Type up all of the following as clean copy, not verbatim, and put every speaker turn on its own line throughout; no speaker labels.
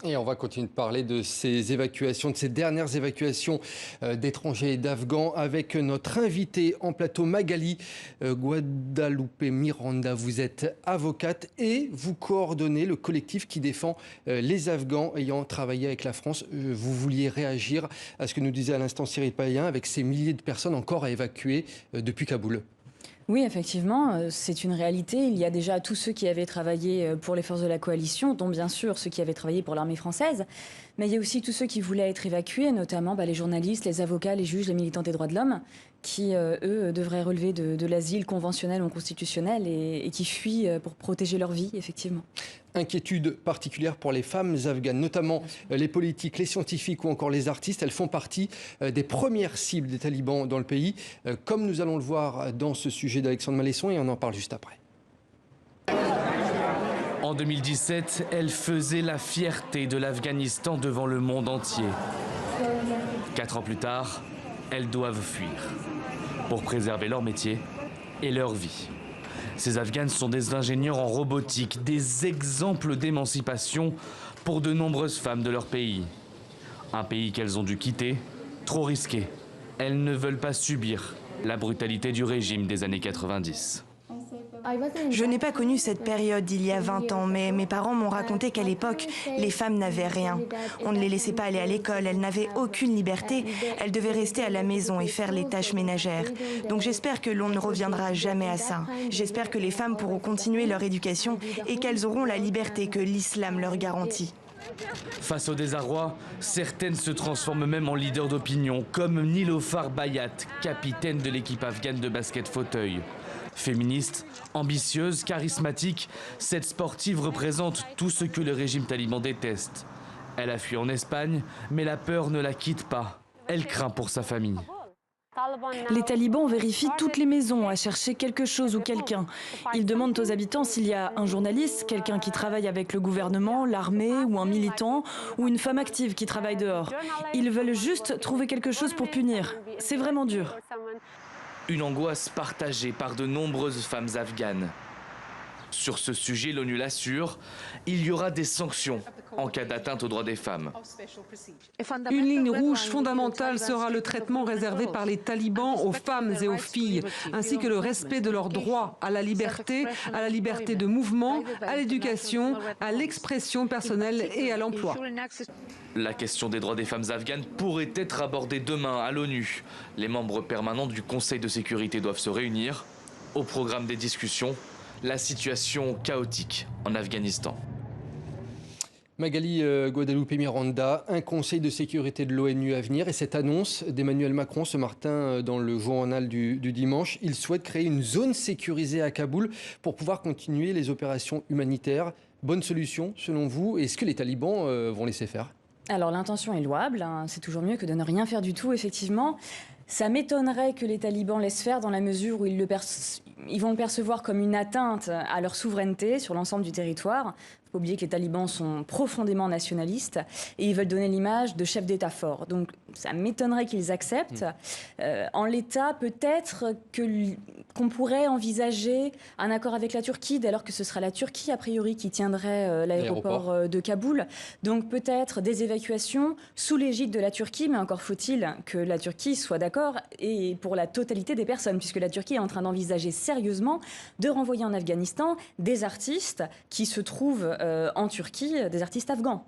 Et on va continuer de parler de ces évacuations, de ces dernières évacuations d'étrangers et d'Afghans avec notre invitée en plateau, Magali Guadalupe Miranda. Vous êtes avocate et vous coordonnez le collectif qui défend les Afghans ayant travaillé avec la France. Vous vouliez réagir à ce que nous disait à l'instant Cyril Payen avec ces milliers de personnes encore à évacuer depuis Kaboul.
Oui, effectivement, c'est une réalité. Il y a déjà tous ceux qui avaient travaillé pour les forces de la coalition, dont bien sûr ceux qui avaient travaillé pour l'armée française. Mais il y a aussi tous ceux qui voulaient être évacués, notamment les journalistes, les avocats, les juges, les militants des droits de l'homme, qui, eux, devraient relever de l'asile conventionnel ou constitutionnel et qui fuient pour protéger leur vie, effectivement.
Inquiétude particulière pour les femmes afghanes, notamment les politiques, les scientifiques ou encore les artistes. Elles font partie des premières cibles des talibans dans le pays, comme nous allons le voir dans ce sujet d'Alexandre Malesson, et on en parle juste après.
En 2017, elles faisaient la fierté de l'Afghanistan devant le monde entier. 4 ans plus tard, elles doivent fuir pour préserver leur métier et leur vie. Ces Afghanes sont des ingénieurs en robotique, des exemples d'émancipation pour de nombreuses femmes de leur pays. Un pays qu'elles ont dû quitter, trop risqué. Elles ne veulent pas subir la brutalité du régime des années 90.
Je n'ai pas connu cette période il y a 20 ans, mais mes parents m'ont raconté qu'à l'époque, les femmes n'avaient rien. On ne les laissait pas aller à l'école, elles n'avaient aucune liberté. Elles devaient rester à la maison et faire les tâches ménagères. Donc j'espère que l'on ne reviendra jamais à ça. J'espère que les femmes pourront continuer leur éducation et qu'elles auront la liberté que l'islam leur garantit.
Face au désarroi, certaines se transforment même en leaders d'opinion, comme Niloufar Bayat, capitaine de l'équipe afghane de basket fauteuil. Féministe, ambitieuse, charismatique, cette sportive représente tout ce que le régime taliban déteste. Elle a fui en Espagne, mais la peur ne la quitte pas. Elle craint pour sa famille.
Les talibans vérifient toutes les maisons à chercher quelque chose ou quelqu'un. Ils demandent aux habitants s'il y a un journaliste, quelqu'un qui travaille avec le gouvernement, l'armée ou un militant, ou une femme active qui travaille dehors. Ils veulent juste trouver quelque chose pour punir. C'est vraiment dur.
Une angoisse partagée par de nombreuses femmes afghanes. Sur ce sujet, l'ONU l'assure, il y aura des sanctions en cas d'atteinte aux droits des femmes.
Une ligne rouge fondamentale sera le traitement réservé par les talibans aux femmes et aux filles, ainsi que le respect de leurs droits à la liberté de mouvement, à l'éducation, à l'expression personnelle et à l'emploi.
La question des droits des femmes afghanes pourrait être abordée demain à l'ONU. Les membres permanents du Conseil de sécurité doivent se réunir. Au programme des discussions, la situation chaotique en Afghanistan.
Magali Guadalupe Miranda, un conseil de sécurité de l'ONU à venir et cette annonce d'Emmanuel Macron ce matin dans le journal du dimanche, il souhaite créer une zone sécurisée à Kaboul pour pouvoir continuer les opérations humanitaires. Bonne solution selon vous? Est-ce que les talibans vont laisser faire?
Alors l'intention est louable, hein, c'est toujours mieux que de ne rien faire du tout, effectivement. Ça m'étonnerait que les talibans laissent faire dans la mesure où ils vont le percevoir comme une atteinte à leur souveraineté sur l'ensemble du territoire. Il ne faut pas oublier que les talibans sont profondément nationalistes et ils veulent donner l'image de chefs d'État forts. Donc ça m'étonnerait qu'ils acceptent. En l'état, peut-être qu'on pourrait envisager un accord avec la Turquie, dès lors que ce sera la Turquie, a priori, qui tiendrait l'aéroport de Kaboul. Donc peut-être des évacuations sous l'égide de la Turquie, mais encore faut-il que la Turquie soit d'accord et pour la totalité des personnes, puisque la Turquie est en train d'envisager sérieusement de renvoyer en Afghanistan des artistes qui se trouvent en Turquie, des artistes afghans.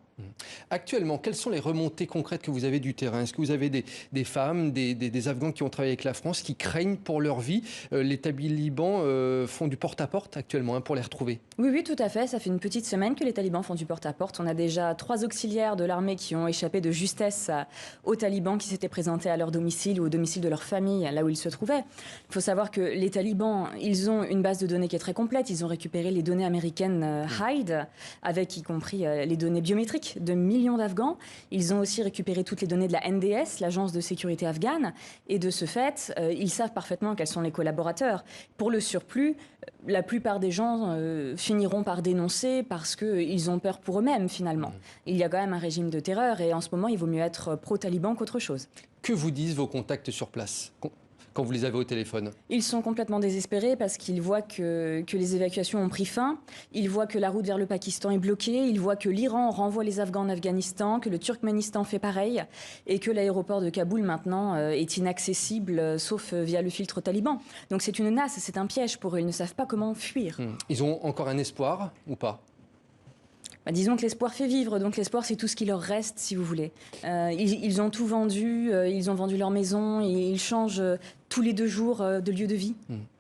Actuellement, quelles sont les remontées concrètes que vous avez du terrain? Est-ce que vous avez des femmes, des Afghans qui ont travaillé avec la France, qui craignent pour leur vie? Les talibans font du porte-à-porte actuellement pour les retrouver.
Oui, tout à fait. Ça fait une petite semaine que les talibans font du porte-à-porte. On a déjà 3 auxiliaires de l'armée qui ont échappé de justesse aux talibans qui s'étaient présentés à leur domicile ou au domicile de leur famille, là où ils se trouvaient. Il faut savoir que les talibans, ils ont une base de données qui est très complète. Ils ont récupéré les données américaines HIDE, avec y compris les données biométriques de millions d'Afghans. Ils ont aussi récupéré toutes les données de la NDS, l'agence de sécurité afghane. Et de ce fait, ils savent parfaitement quels sont les collaborateurs. Pour le surplus, la plupart des gens finiront par dénoncer parce qu'ils ont peur pour eux-mêmes, finalement. Il y a quand même un régime de terreur et en ce moment, il vaut mieux être pro-taliban qu'autre chose.
Que vous disent vos contacts sur place? quand vous les avez au téléphone?
Ils sont complètement désespérés parce qu'ils voient que les évacuations ont pris fin. Ils voient que la route vers le Pakistan est bloquée. Ils voient que l'Iran renvoie les Afghans en Afghanistan, que le Turkménistan fait pareil et que l'aéroport de Kaboul maintenant est inaccessible sauf via le filtre taliban. Donc c'est une nasse, c'est un piège pour eux. Ils ne savent pas comment fuir.
Ils ont encore un espoir ou pas?
Disons que l'espoir fait vivre, donc l'espoir c'est tout ce qui leur reste si vous voulez. Ils ont tout vendu, ils ont vendu leur maison, et ils changent tous les 2 jours de lieu de vie.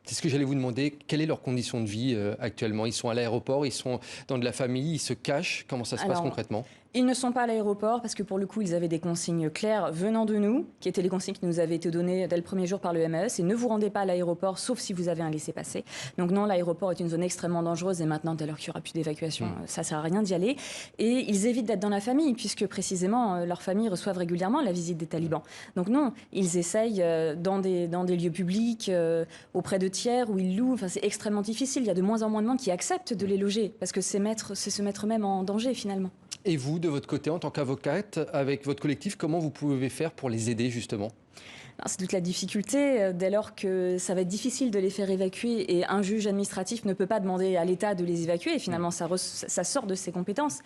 C'est ce que j'allais vous demander, quelle est leur condition de vie actuellement? Ils sont à l'aéroport, ils sont dans de la famille, ils se cachent, comment ça se passe concrètement?
Ils ne sont pas à l'aéroport parce que pour le coup, ils avaient des consignes claires venant de nous, qui étaient les consignes qui nous avaient été données dès le premier jour par le MES. Et ne vous rendez pas à l'aéroport, sauf si vous avez un laissez-passer. Donc non, l'aéroport est une zone extrêmement dangereuse et maintenant, dès lors qu'il n'y aura plus d'évacuation, ça ne sert à rien d'y aller. Et ils évitent d'être dans la famille, puisque précisément, leurs familles reçoivent régulièrement la visite des talibans. Donc non, ils essayent dans des lieux publics, auprès de tiers, où ils louent. Enfin, c'est extrêmement difficile. Il y a de moins en moins de monde qui acceptent de les loger, parce que c'est se mettre même en danger, finalement.
Et vous, de votre côté, en tant qu'avocate, avec votre collectif, comment vous pouvez faire pour les aider, justement?
C'est toute la difficulté, dès lors que ça va être difficile de les faire évacuer et un juge administratif ne peut pas demander à l'État de les évacuer. Et finalement, ça sort de ses compétences.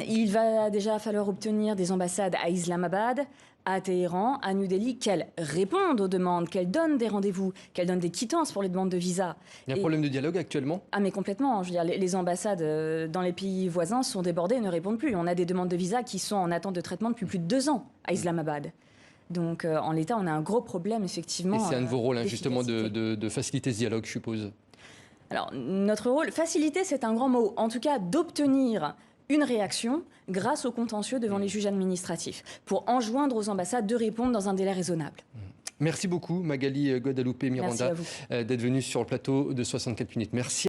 Il va déjà falloir obtenir des ambassades à Islamabad, à Téhéran, à New Delhi, qu'elles répondent aux demandes, qu'elles donnent des rendez-vous, qu'elles donnent des quittances pour les demandes de visa.
Il y a un problème de dialogue actuellement?
Ah mais complètement. Je veux dire, les ambassades dans les pays voisins sont débordées et ne répondent plus. On a des demandes de visa qui sont en attente de traitement depuis plus de 2 ans à Islamabad. Donc en l'état, on a un gros problème, effectivement.
Et c'est un de vos rôles, justement, de faciliter ce dialogue, je suppose.
Alors, notre rôle, faciliter, c'est un grand mot. En tout cas, d'obtenir une réaction grâce au contentieux devant les juges administratifs, pour enjoindre aux ambassades de répondre dans un délai raisonnable.
Merci beaucoup, Magali Guadalupe Miranda, d'être venue sur le plateau de 64 minutes. Merci.